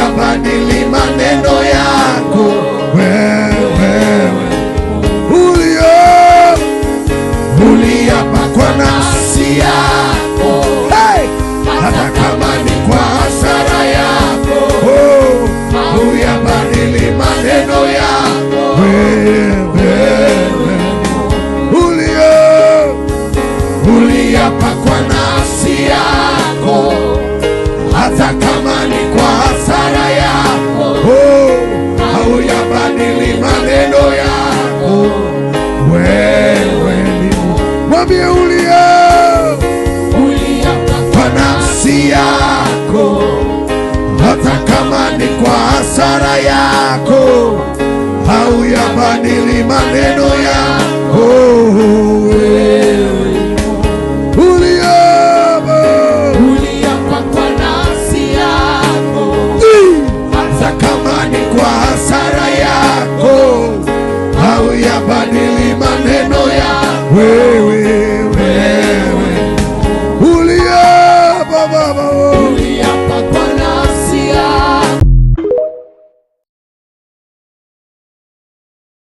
hauyabadili maneno yako. Wewe uliapa kwa nafsi yako, hata kama ni kwa hasara yako, hauyabadili maneno yako. Uliapa kwa nafsi yako, hata kama ni kwa hasara yako, hauyabadili maneno yako. Wewe ni mwambie uliapa kwa nafsi yako, hata kama ni kwa hasara yako, hauyabadili maneno yako. Uliapa kwa nafsi yako, hata kama ni kwa hasara yako, hauyabadili maneno yako. Wewe uliapa Baba,